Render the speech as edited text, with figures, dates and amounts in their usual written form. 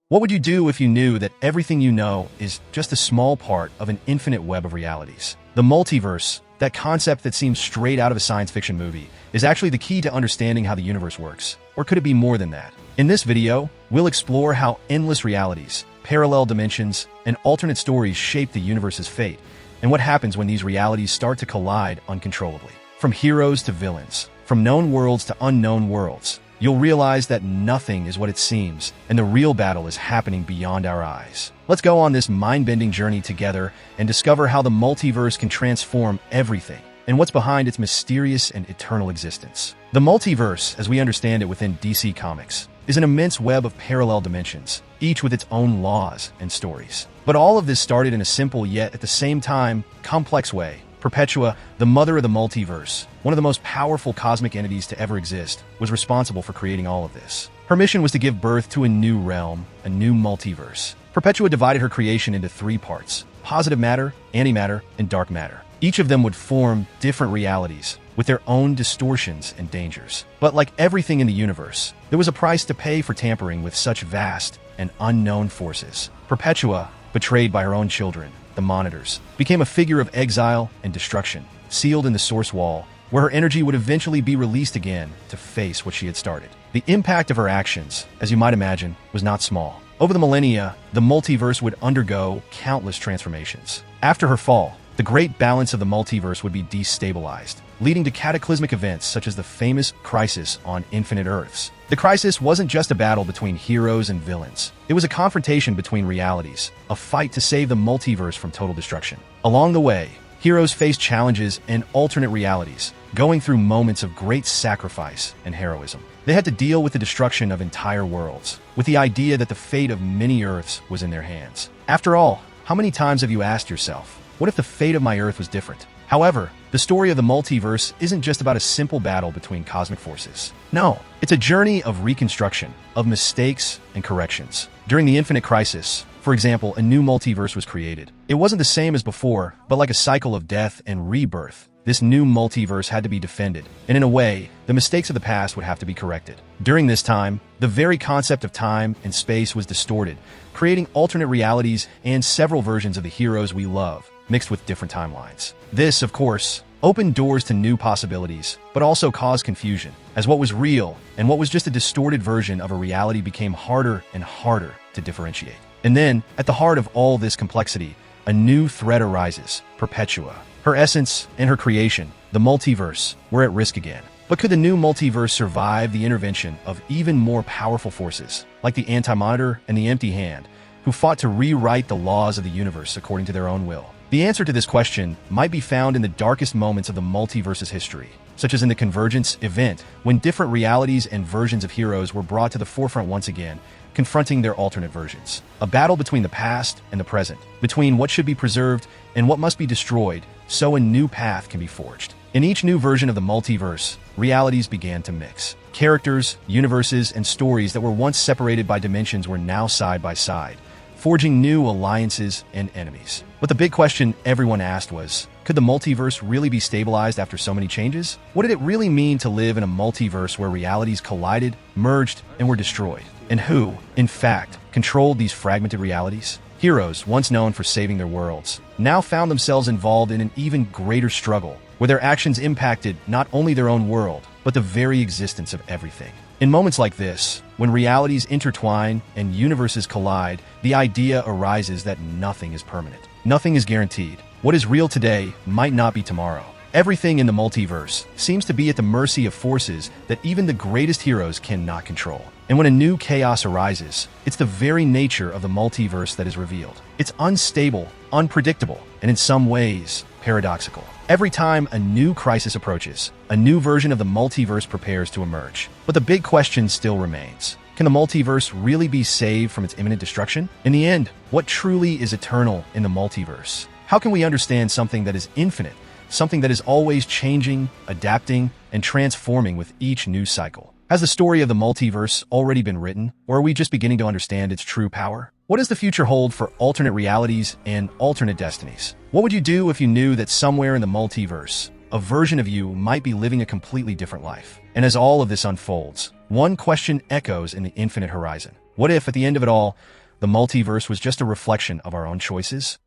What would you do if you knew that everything you know is just a small part of an infinite web of realities? The multiverse, that concept that seems straight out of a science fiction movie, is actually the key to understanding how the universe works. Or could it be more than that? In this video, we'll explore how endless realities, parallel dimensions, and alternate stories shape the universe's fate, and what happens when these realities start to collide uncontrollably. From heroes to villains, from known worlds to unknown worlds, you'll realize that nothing is what it seems, and the real battle is happening beyond our eyes. Let's go on this mind-bending journey together and discover how the multiverse can transform everything, and what's behind its mysterious and eternal existence. The multiverse, as we understand it within DC Comics, is an immense web of parallel dimensions, each with its own laws and stories. But all of this started in a simple yet, at the same time, complex way. Perpetua, the mother of the multiverse, one of the most powerful cosmic entities to ever exist, was responsible for creating all of this. Her mission was to give birth to a new realm, a new multiverse. Perpetua divided her creation into three parts: positive matter, antimatter, and dark matter. Each of them would form different realities, with their own distortions and dangers. But like everything in the universe, there was a price to pay for tampering with such vast and unknown forces. Perpetua, betrayed by her own children, the Monitors, became a figure of exile and destruction, sealed in the Source Wall, where her energy would eventually be released again to face what she had started. The impact of her actions, as you might imagine, was not small. Over the millennia, the multiverse would undergo countless transformations. After her fall, the great balance of the multiverse would be destabilized, leading to cataclysmic events such as the famous crisis on Infinite Earths. The crisis wasn't just a battle between heroes and villains. It was a confrontation between realities, a fight to save the multiverse from total destruction. Along the way, heroes faced challenges in alternate realities, going through moments of great sacrifice and heroism. They had to deal with the destruction of entire worlds, with the idea that the fate of many Earths was in their hands. After all, how many times have you asked yourself, what if the fate of my Earth was different? However, the story of the multiverse isn't just about a simple battle between cosmic forces. No, it's a journey of reconstruction, of mistakes and corrections. During the Infinite Crisis, for example, a new multiverse was created. It wasn't the same as before, but like a cycle of death and rebirth, this new multiverse had to be defended, and in a way, the mistakes of the past would have to be corrected. During this time, the very concept of time and space was distorted, creating alternate realities and several versions of the heroes we love, mixed with different timelines. This, of course, opened doors to new possibilities, but also caused confusion, as what was real and what was just a distorted version of a reality became harder and harder to differentiate. And then, at the heart of all this complexity, a new threat arises: Perpetua. Her essence and her creation, the multiverse, were at risk again. But could the new multiverse survive the intervention of even more powerful forces, like the Anti-Monitor and the Empty Hand, who fought to rewrite the laws of the universe according to their own will? The answer to this question might be found in the darkest moments of the multiverse's history, such as in the Convergence event, when different realities and versions of heroes were brought to the forefront once again, confronting their alternate versions. A battle between the past and the present, between what should be preserved and what must be destroyed, so a new path can be forged. In each new version of the multiverse, realities began to mix. Characters, universes, and stories that were once separated by dimensions were now side by side, forging new alliances and enemies. But the big question everyone asked was, could the multiverse really be stabilized after so many changes? What did it really mean to live in a multiverse where realities collided, merged, and were destroyed? And who, in fact, controlled these fragmented realities? Heroes, once known for saving their worlds, now found themselves involved in an even greater struggle, where their actions impacted not only their own world, but the very existence of everything. In moments like this, when realities intertwine and universes collide, the idea arises that nothing is permanent. Nothing is guaranteed. What is real today might not be tomorrow. Everything in the multiverse seems to be at the mercy of forces that even the greatest heroes cannot control. And when a new chaos arises, it's the very nature of the multiverse that is revealed. It's unstable, unpredictable, and in some ways, paradoxical. Every time a new crisis approaches, a new version of the multiverse prepares to emerge. But the big question still remains: can the multiverse really be saved from its imminent destruction? In the end, what truly is eternal in the multiverse? How can we understand something that is infinite, something that is always changing, adapting, and transforming with each new cycle? Has the story of the multiverse already been written, or are we just beginning to understand its true power? What does the future hold for alternate realities and alternate destinies? What would you do if you knew that somewhere in the multiverse, a version of you might be living a completely different life? And as all of this unfolds, one question echoes in the infinite horizon: What if, at the end of it all, the multiverse was just a reflection of our own choices?